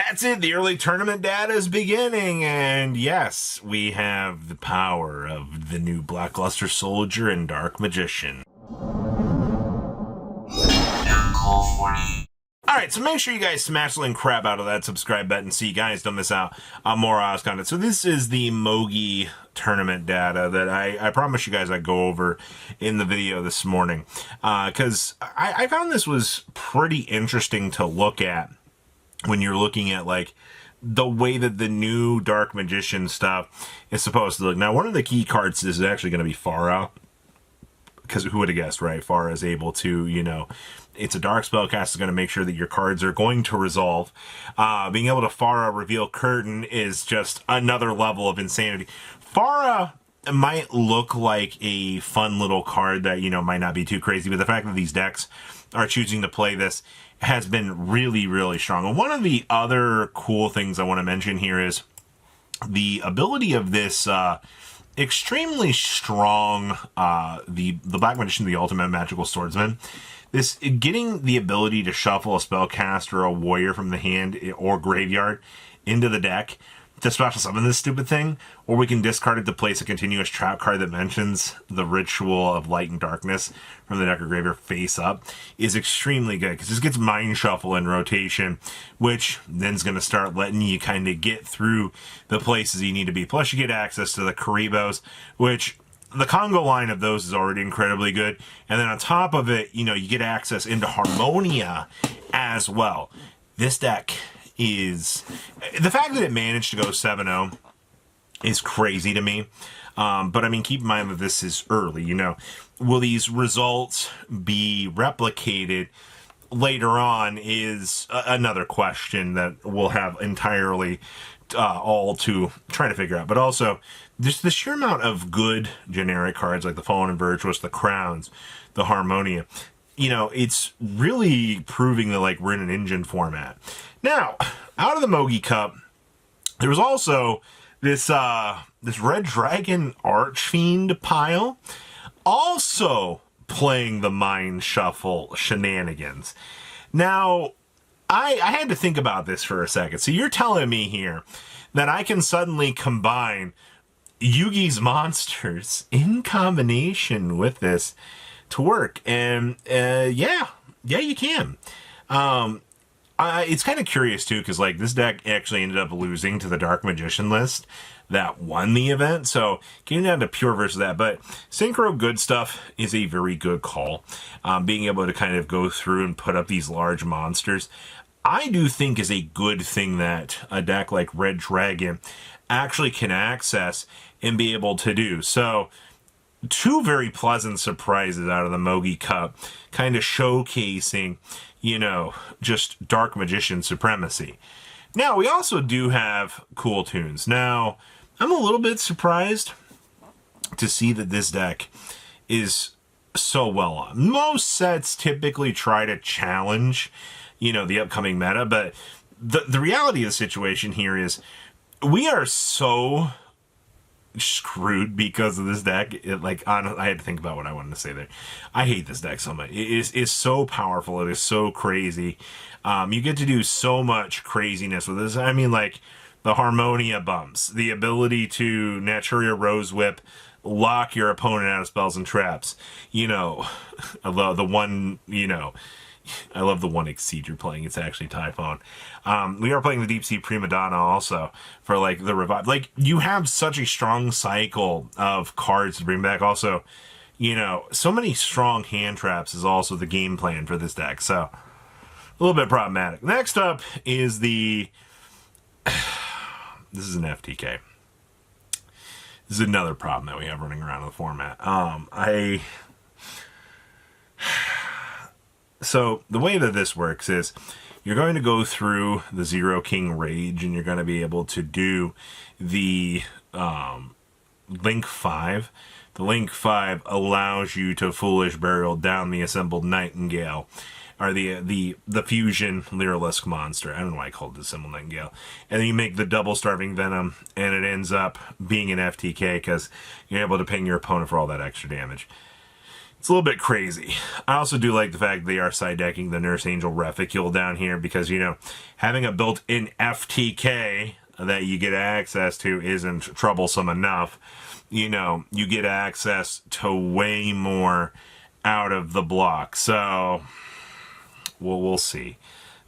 That's it. The early tournament data is beginning, and yes, we have the power of the new Blackluster Soldier and Dark Magician. Alright, so make sure you guys smash the link crap out of that subscribe button so you guys don't miss out on more Oz content. So this is the Mogi tournament data that I promised you guys I'd go over in the video this morning. Because I found this was pretty interesting to look at when you're looking at, like, the way that the new Dark Magician stuff is supposed to look. Now, one of the key cards is actually going to be Farah. Because who would have guessed, right? Farah is able to, you know, it's a dark spellcast is going to make sure that your cards are going to resolve. Being able to Farah reveal Curtain is just another level of insanity. Farah might look like a fun little card that, you know, might not be too crazy, but the fact that these decks are choosing to play this has been really, really strong. And one of the other cool things I want to mention here is the ability of this extremely strong, the Black Magician, the Ultimate Magical Swordsman. This getting the ability to shuffle a spellcaster or a warrior from the hand or graveyard into the deck to special summon this stupid thing, or we can discard it to place a continuous trap card that mentions the ritual of light and darkness from the deck or graveyard face up, is extremely good because this gets Mind Shuffle in rotation, which then's going to start letting you kind of get through the places you need to be. Plus you get access to the Karibos, which the Congo line of those is already incredibly good. And then on top of it, you know, you get access into Harmonia as well. This deck is... the fact that it managed to go 7-0 is crazy to me. But I mean, keep in mind that this is early, you know. Will these results be replicated later on is another question that we'll have entirely all to try to figure out. But also, just the sheer amount of good generic cards like the Fallen and Virtuous, the Crowns, the Harmonia, you know, it's really proving that, like, we're in an engine format. Now, out of the Mogi Cup, there was also this this Red Dragon Archfiend pile, also playing the Mind Shuffle shenanigans. Now, I had to think about this for a second. So you're telling me here that I can suddenly combine Yugi's monsters in combination with this to work, and yeah, you can. It's kind of curious too, because like this deck actually ended up losing to the Dark Magician list that won the event, so getting down to pure versus that. But Synchro Good Stuff is a very good call. Being able to kind of go through and put up these large monsters, I do think is a good thing that a deck like Red Dragon actually can access and be able to do. So two very pleasant surprises out of the Mogi Cup, kind of showcasing, you know, just Dark Magician supremacy. Now, we also do have cool tunes. Now, I'm a little bit surprised to see that this deck is so well on. Most sets typically try to challenge, you know, the upcoming meta, but the reality of the situation here is we are so screwed because of this deck. I had to think about what I wanted to say there. I hate this deck so much. It's so powerful. It is so crazy. You get to do so much craziness with this. I mean, like the Harmonia bumps, the ability to Naturia Rose Whip, lock your opponent out of spells and traps. You know, I love the one, you know, I love the one Exceed you're playing. It's actually Typhon. We are playing the Deep Sea Prima Donna also for like the revive. Like, you have such a strong cycle of cards to bring back. Also, you know, so many strong hand traps is also the game plan for this deck. So a little bit problematic. Next up is the this is an FTK. This is another problem that we have running around in the format. So the way that this works is you're going to go through the Zero King Rage, and you're going to be able to do the Link 5. The Link 5 allows you to Foolish Burial down the Assembled Nightingale, or the Fusion Lyralisk monster. I don't know why I called it Assembled Nightingale. And then you make the double Starving Venom, and it ends up being an FTK because you're able to ping your opponent for all that extra damage. It's a little bit crazy. I also do like the fact they are side decking the Nurse Angel Reficule down here because, you know, having a built-in FTK that you get access to isn't troublesome enough. You know, you get access to way more out of the block. So, well, we'll see.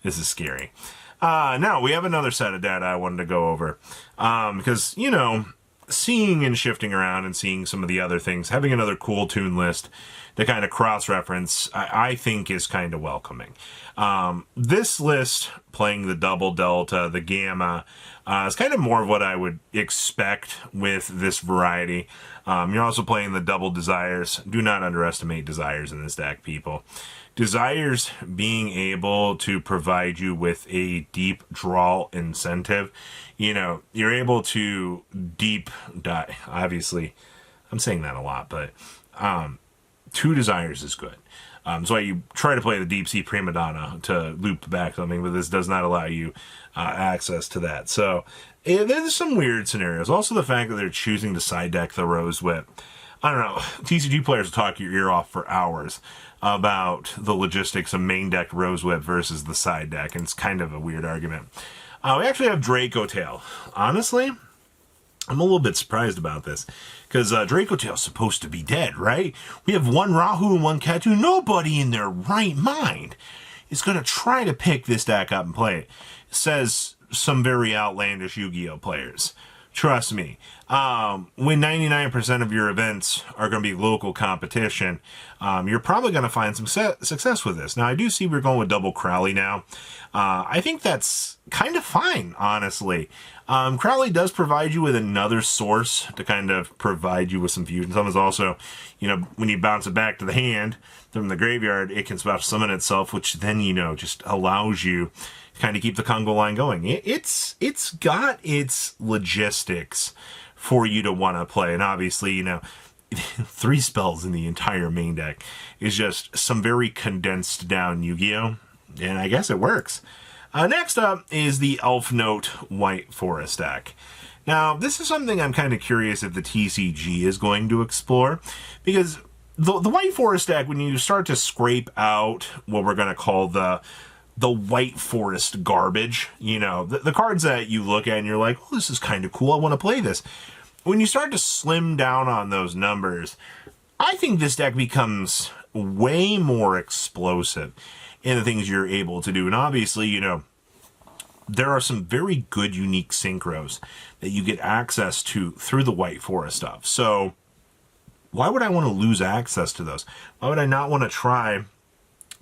This is scary. Now, we have another set of data I wanted to go over. Because, you know, seeing and shifting around and seeing some of the other things, having another cool tune list to kind of cross-reference, I think is kind of welcoming. This list, playing the double delta, the gamma, is kind of more of what I would expect with this variety. You're also playing the double desires. Do not underestimate desires in this deck, people. Desires being able to provide you with a deep draw incentive. You know, you're able to deep die. Obviously, I'm saying that a lot, but 2 desires is good. So you try to play the Deep Sea Prima Donna to loop back something, but this does not allow you access to that. So there's some weird scenarios. Also, the fact that they're choosing to side deck the Rose Whip. I don't know. TCG players will talk your ear off for hours about the logistics of main deck Rose Whip versus the side deck, and it's kind of a weird argument. We actually have Draco Tail. Honestly, I'm a little bit surprised about this, because Draco Tail's supposed to be dead, right? We have 1 Rahu and 1 Ketu. Nobody in their right mind is going to try to pick this deck up and play it. Says some very outlandish Yu-Gi-Oh players. Trust me. When 99% of your events are going to be local competition, you're probably going to find some success with this. Now, I do see we're going with double Crowley now. I think that's kind of fine, honestly. Crowley does provide you with another source to kind of provide you with some fusion summons. Also, you know, when you bounce it back to the hand from the graveyard, it can special summon itself, which then, you know, just allows you to kind of keep the Congo line going. It's got its logistics for you to want to play. And obviously, you know, 3 spells in the entire main deck is just some very condensed down Yu-Gi-Oh! And I guess it works. Next up is the Elf Note White Forest deck. Now, this is something I'm kind of curious if the TCG is going to explore, because the White Forest deck, when you start to scrape out what we're going to call the White Forest garbage, you know, the cards that you look at and you're like, oh, this is kind of cool, I want to play this. When you start to slim down on those numbers, I think this deck becomes way more explosive in the things you're able to do. And obviously, you know, there are some very good unique synchros that you get access to through the White Forest stuff. So why would I want to lose access to those? Why would I not want to try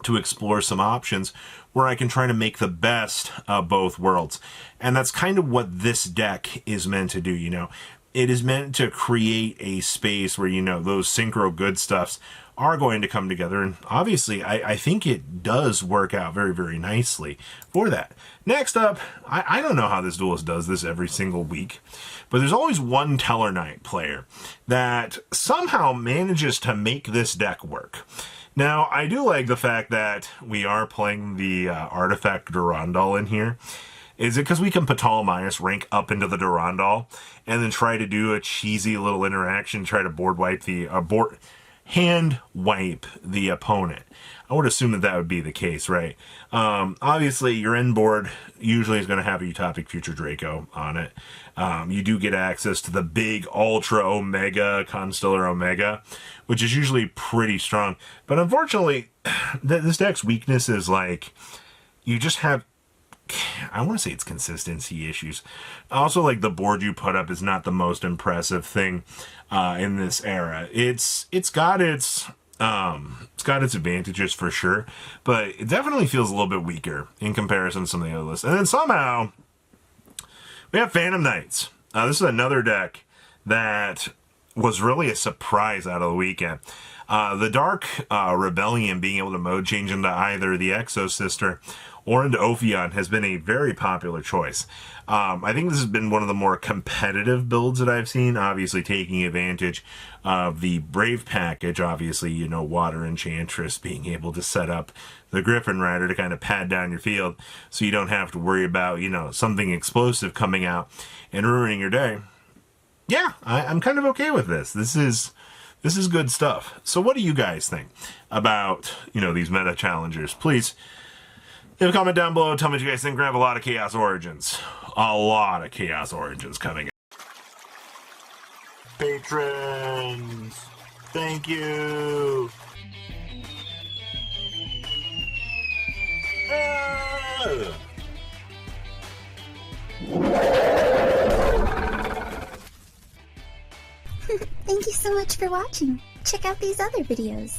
to explore some options where I can try to make the best of both worlds? And that's kind of what this deck is meant to do, you know. It is meant to create a space where, you know, those synchro good stuffs are going to come together. And obviously, I think it does work out very, very nicely for that. Next up, I don't know how this duelist does this every single week, but there's always one Tellerite player that somehow manages to make this deck work. Now, I do like the fact that we are playing the Artifact Durandal in here. Is it because we can Patal minus rank up into the Durandal and then try to do a cheesy little interaction, try to hand wipe the opponent? I would assume that that would be the case, right? Obviously, your end board usually is going to have a Utopic Future Draco on it. You do get access to the big Ultra Omega, Constellar Omega, which is usually pretty strong. But unfortunately, this deck's weakness is like, you just have, I want to say it's consistency issues. Also, like, the board you put up is not the most impressive thing in this era. It's got its advantages for sure, but it definitely feels a little bit weaker in comparison to some of the other lists. And then somehow we have Phantom Knights. This is another deck that was really a surprise out of the weekend. The Dark Rebellion being able to mode change into either the Exo Sister or into Ophion has been a very popular choice. I think this has been one of the more competitive builds that I've seen, obviously taking advantage of the Brave package. Obviously, you know, Water Enchantress being able to set up the Griffin Rider to kind of pad down your field so you don't have to worry about, you know, something explosive coming out and ruining your day. Yeah, I'm kind of okay with this. This is This is good stuff. So what do you guys think about, these meta challengers? Please leave a comment down below. Tell me what you guys think. We're gonna have a lot of Chaos Origins. A lot of Chaos Origins coming. Patrons, thank you. Thank you so much for watching. Check out these other videos.